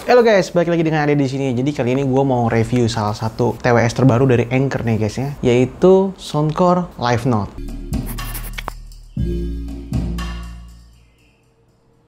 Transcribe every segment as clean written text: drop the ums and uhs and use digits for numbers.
Halo guys, balik lagi dengan Ade di sini. Jadi kali ini gue mau review salah satu TWS terbaru dari Anker nih guys ya, yaitu Soundcore Live Note.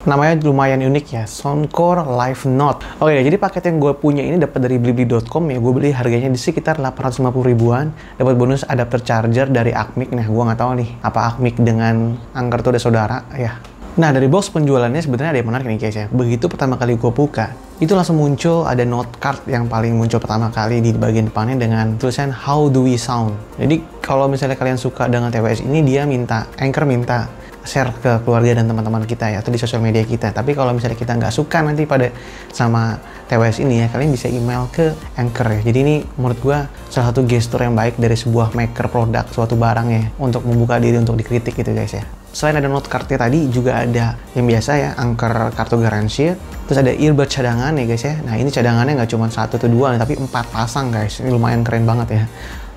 Namanya lumayan unik ya, Soundcore Live Note. Oke, jadi paket yang gue punya ini dapat dari blibli.com ya. Gue beli harganya di sekitar 850 ribuan. Dapat bonus adapter charger dari Acmic. Nah, gue nggak tahu nih apa Acmic dengan Anker tuh ada saudara ya. Nah, dari box penjualannya sebenarnya ada yang menarik nih guys ya. Begitu pertama kali gue buka, itu langsung muncul ada note card yang paling muncul pertama kali di bagian depannya dengan tulisan How do we sound. Jadi kalau misalnya kalian suka dengan TWS ini, dia minta, Anker minta share ke keluarga dan teman-teman kita ya, atau di sosial media kita. Tapi kalau misalnya kita nggak suka nanti pada sama TWS ini ya, kalian bisa email ke Anker ya. Jadi ini menurut gua salah satu gestur yang baik dari sebuah maker produk suatu barang ya, untuk membuka diri untuk dikritik gitu guys ya. Selain ada note card-nya tadi, juga ada yang biasa ya, Anker kartu garansi. Terus ada earbud cadangan ya guys ya. Nah ini cadangannya nggak cuma 1 atau 2, tapi 4 pasang guys. Ini lumayan keren banget ya.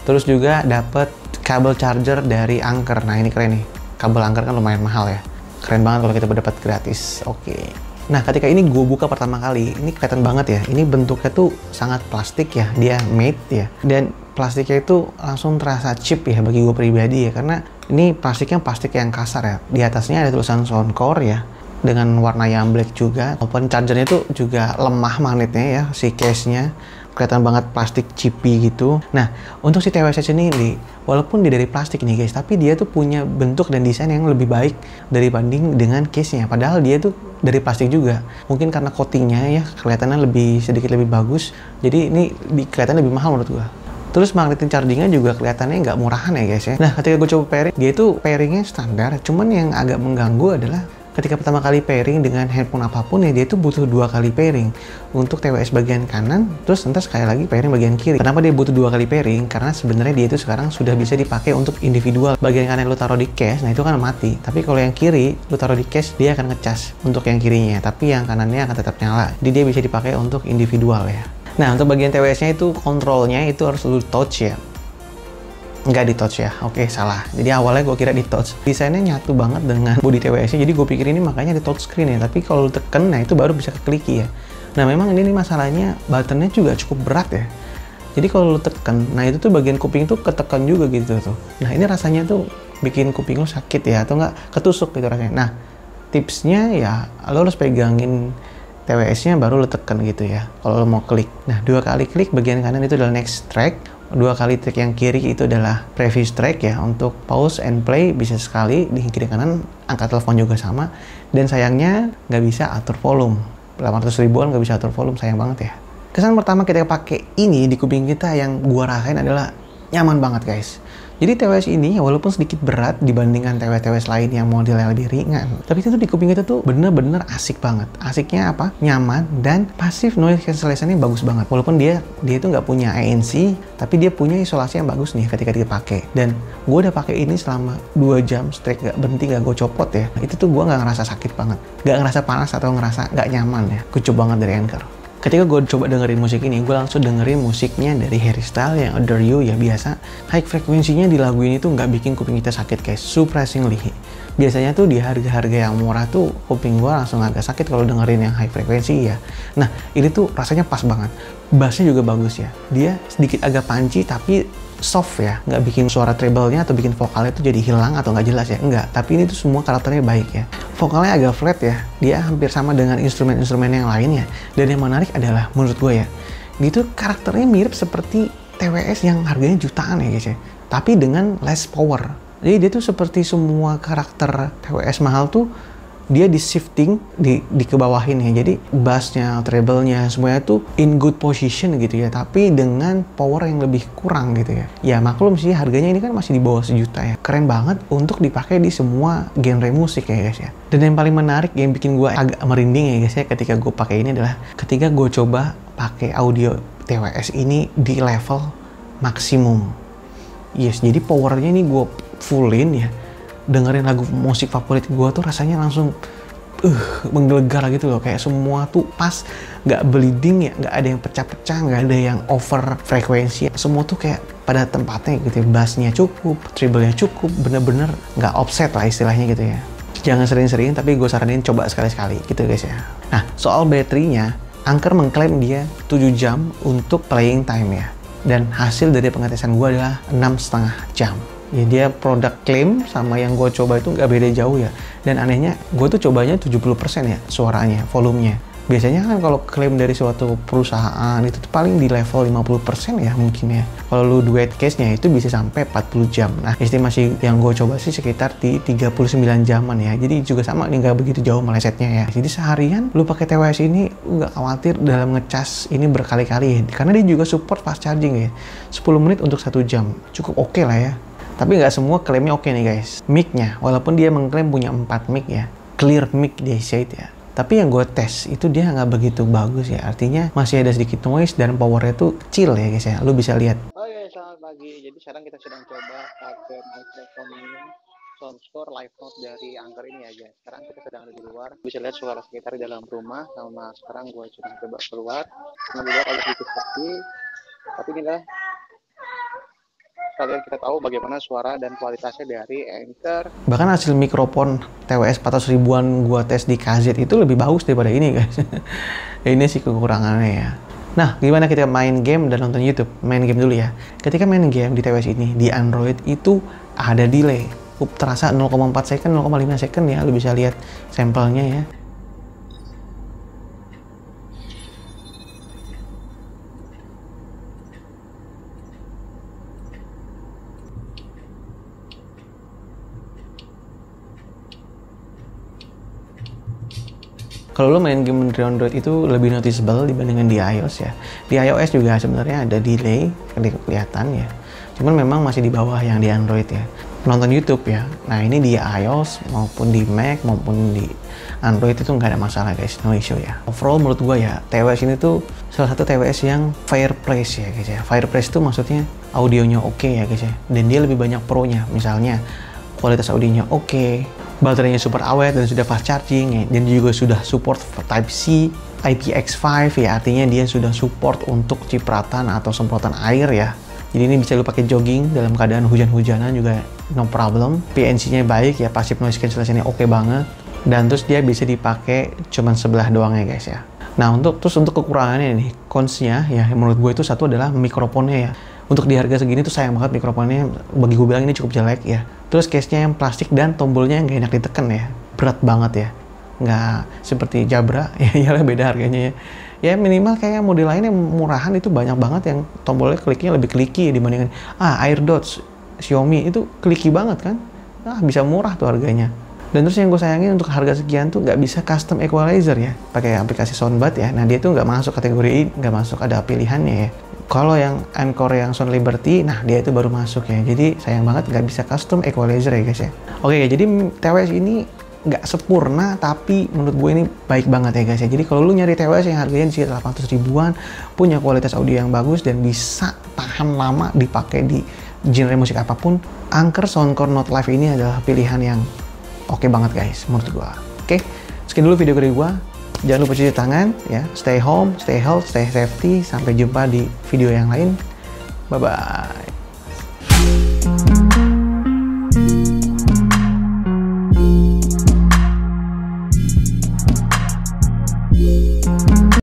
Terus juga dapat kabel charger dari Anker. Nah ini keren nih. Kabel Anker kan lumayan mahal ya. Keren banget kalau kita dapat gratis. Oke. Nah ketika ini gue buka pertama kali, ini kelihatan banget ya. Ini bentuknya tuh sangat plastik ya. Dia matte ya. Dan plastiknya itu langsung terasa cheap ya bagi gue pribadi ya. Karena ini plastik yang kasar ya. Di atasnya ada tulisan Soundcore ya, dengan warna yang black juga. Open chargernya itu juga lemah magnetnya ya, si case-nya. Kelihatan banget plastik chippy gitu. Nah, untuk si TWS sendiri, walaupun dia dari plastik nih guys, tapi dia tuh punya bentuk dan desain yang lebih baik dibanding dengan case-nya. Padahal dia tuh dari plastik juga. Mungkin karena coatingnya ya, kelihatannya sedikit lebih bagus. Jadi ini kelihatan lebih mahal menurut gua. Terus magnetic chargingnya juga kelihatannya nggak murahan ya guys ya. Nah ketika gue coba pairing, dia itu pairingnya standar. Cuman yang agak mengganggu adalah ketika pertama kali pairing dengan handphone apapun ya, dia itu butuh 2 kali pairing. Untuk TWS bagian kanan, terus ntar sekali lagi pairing bagian kiri. Kenapa dia butuh 2 kali pairing? Karena sebenarnya dia itu sekarang sudah bisa dipakai untuk individual. Bagian kanan lu taruh di case, nah itu kan mati. Tapi kalau yang kiri, lu taruh di case, dia akan ngecas untuk yang kirinya. Tapi yang kanannya akan tetap nyala. Jadi dia bisa dipakai untuk individual ya. Nah, untuk bagian TWS-nya itu kontrolnya itu harus lu touch ya. Nggak di touch ya, oke salah. Jadi awalnya gue kira di touch. Desainnya nyatu banget dengan body TWS-nya, jadi gue pikir ini makanya di touch screen ya. Tapi kalau lu tekan, nah itu baru bisa kekliki ya. Nah memang ini masalahnya, buttonnya juga cukup berat ya. Jadi kalau lu tekan, nah itu tuh bagian kuping tuh ketekan juga gitu tuh. Nah ini rasanya tuh bikin kuping lu sakit ya, atau nggak ketusuk gitu rasanya. Nah tipsnya ya, lo harus pegangin TWS-nya baru lo tekan gitu ya, kalau lo mau klik. Nah 2 kali klik bagian kanan itu adalah next track, 2 kali klik yang kiri itu adalah previous track ya. Untuk pause and play bisa sekali, di kiri kanan angka telepon juga sama. Dan sayangnya nggak bisa atur volume, 800 ribuan nggak bisa atur volume, sayang banget ya. Kesan pertama kita pakai ini di kuping kita yang gua rasain adalah nyaman banget guys. Jadi TWS ini walaupun sedikit berat dibandingkan TWS lain yang modelnya lebih ringan, tapi itu tuh di kuping kita tuh bener-bener asik banget. Asiknya apa? Nyaman dan passive noise cancellation-nya bagus banget. Walaupun dia itu nggak punya ANC, tapi dia punya isolasi yang bagus nih ketika dipakai. Dan gue udah pakai ini selama 2 jam straight, nggak berhenti, nggak gue copot ya. Itu tuh gue nggak ngerasa sakit banget, nggak ngerasa panas atau ngerasa nggak nyaman ya. Kucup banget dari Anker. Ketika gue coba dengerin musik ini, gue langsung dengerin musiknya dari Harry Styles yang Adore You ya biasa. High frekuensinya di lagu ini tuh nggak bikin kuping kita sakit guys, surprisingly. Biasanya tuh di harga-harga yang murah tuh kuping gue langsung agak sakit kalau dengerin yang high frekuensi ya. Nah ini tuh rasanya pas banget. Bassnya juga bagus ya. Dia sedikit agak punchy tapi soft ya, nggak bikin suara treble-nya atau bikin vokalnya tuh jadi hilang atau nggak jelas ya, enggak. Tapi ini tuh semua karakternya baik ya. Vokalnya agak flat ya, dia hampir sama dengan instrumen-instrumen yang lainnya. Dan yang menarik adalah menurut gue ya, dia tuh karakternya mirip seperti TWS yang harganya jutaan ya guys ya, tapi dengan less power. Jadi dia tuh seperti semua karakter TWS mahal tuh dia di shifting di kebawahin ya. Jadi bassnya, treble-nya semuanya tuh in good position gitu ya, tapi dengan power yang lebih kurang gitu ya. Ya maklum sih harganya ini kan masih di bawah 1 juta ya. Keren banget untuk dipakai di semua genre musik ya guys ya. Dan yang paling menarik yang bikin gue agak merinding ya guys ya ketika gue pakai ini adalah ketika gue coba pakai audio TWS ini di level maksimum. Yes, jadi powernya ini gue fullin ya. Dengerin lagu musik favorit gue tuh rasanya langsung menggelegar gitu loh, kayak semua tuh pas, nggak bleeding ya, nggak ada yang pecah-pecah, nggak ada yang over frekuensi, semua tuh kayak pada tempatnya gitu ya. Bassnya cukup, treble-nya cukup, bener-bener nggak offset lah istilahnya gitu ya. Jangan sering-sering, tapi gue saranin coba sekali-sekali gitu guys ya. Nah soal baterainya, Anker mengklaim dia 7 jam untuk playing time ya. Dan hasil dari pengetesan gue adalah 6,5 jam. Ya dia produk klaim sama yang gue coba itu nggak beda jauh ya. Dan anehnya gue tuh cobanya 70% ya suaranya, volumenya. Biasanya kan kalau klaim dari suatu perusahaan itu tuh paling di level 50% ya mungkin ya. Kalau lu duet case-nya itu bisa sampai 40 jam. Nah, estimasi yang gue coba sih sekitar di 39 jaman ya. Jadi juga sama nih, nggak begitu jauh melesetnya ya. Jadi seharian lu pakai TWS ini nggak khawatir dalam ngecas ini berkali-kali ya. Karena dia juga support fast charging ya. 10 menit untuk 1 jam. Cukup oke lah ya. Tapi nggak semua klaimnya oke nih guys. Mic-nya, walaupun dia mengklaim punya 4 mic ya. Clear mic dia said ya. Tapi yang gue tes itu dia nggak begitu bagus ya. Artinya masih ada sedikit noise dan powernya tuh kecil ya guys ya. Lu bisa lihat. Oke, selamat pagi. Jadi sekarang kita sedang coba pakai mikrofon Soundcore Live Note dari Anker ini aja. Sekarang kita sedang ada di luar. Bisa lihat suara sekitar di dalam rumah. Sama sekarang gue sedang coba keluar. Karena di luar agak sedikit sepi. Tapi inilah kalian kita tahu bagaimana suara dan kualitasnya dari Anker. Bahkan hasil mikrofon TWS 400 ribuan gua tes di KZ itu lebih bagus daripada ini guys. Ini sih kekurangannya ya. Nah, gimana kita main game dan nonton YouTube? Main game dulu ya. Ketika main game di TWS ini, di Android itu ada delay. Terasa 0,4 second, 0,5 second ya. Lu bisa lihat sampelnya ya. Kalau lo main game di Android itu lebih noticeable dibandingkan di iOS ya. Di iOS juga sebenarnya ada delay, kelihatan ya. Cuman memang masih di bawah yang di Android ya. Nonton YouTube ya. Nah ini di iOS maupun di Mac maupun di Android itu nggak ada masalah guys, no issue ya. Overall menurut gua ya, TWS ini tuh salah satu TWS yang fair price ya guys ya. Fair price itu maksudnya audionya oke ya guys ya. Dan dia lebih banyak pro-nya. Misalnya kualitas audionya oke, baterainya super awet dan sudah fast charging ya. Dan juga sudah support Type-C, IPX5 ya, artinya dia sudah support untuk cipratan atau semprotan air ya. Jadi ini bisa lu pakai jogging dalam keadaan hujan-hujanan juga no problem. PNC-nya baik ya, passive noise cancellation-nya oke banget. Dan terus dia bisa dipakai cuman sebelah doang ya guys ya. Nah untuk kekurangannya nih, cons-nya ya menurut gue itu satu adalah mikrofonnya ya. Untuk di harga segini tuh sayang banget mikrofonnya, bagi gue bilang ini cukup jelek ya. Terus case-nya yang plastik dan tombolnya yang gak enak ditekan ya. Berat banget ya. Nggak seperti Jabra, ya iyalah beda harganya ya. Ya minimal kayak model lain yang murahan itu banyak banget yang tombolnya kliknya lebih kliki ya, dibandingkan AirDots, Xiaomi itu kliki banget kan. Bisa murah tuh harganya. Dan terus yang gue sayangin untuk harga sekian tuh nggak bisa custom equalizer ya. Pakai aplikasi Soundbud ya. Nah dia tuh nggak masuk kategori ini, nggak masuk ada pilihannya ya. Kalau yang Encore yang Sound Liberty, nah dia itu baru masuk ya. Jadi sayang banget nggak bisa custom equalizer ya guys ya. Oke, jadi TWS ini nggak sempurna, tapi menurut gue ini baik banget ya guys ya. Jadi kalau lu nyari TWS yang harganya di sekitar 800 ribuan, punya kualitas audio yang bagus dan bisa tahan lama dipakai di genre musik apapun, Anker Soundcore Note Live ini adalah pilihan yang oke banget guys menurut gue. Oke, sekian dulu video dari gue. Jangan lupa cuci tangan ya, stay home, stay health, stay safety. Sampai jumpa di video yang lain. Bye bye.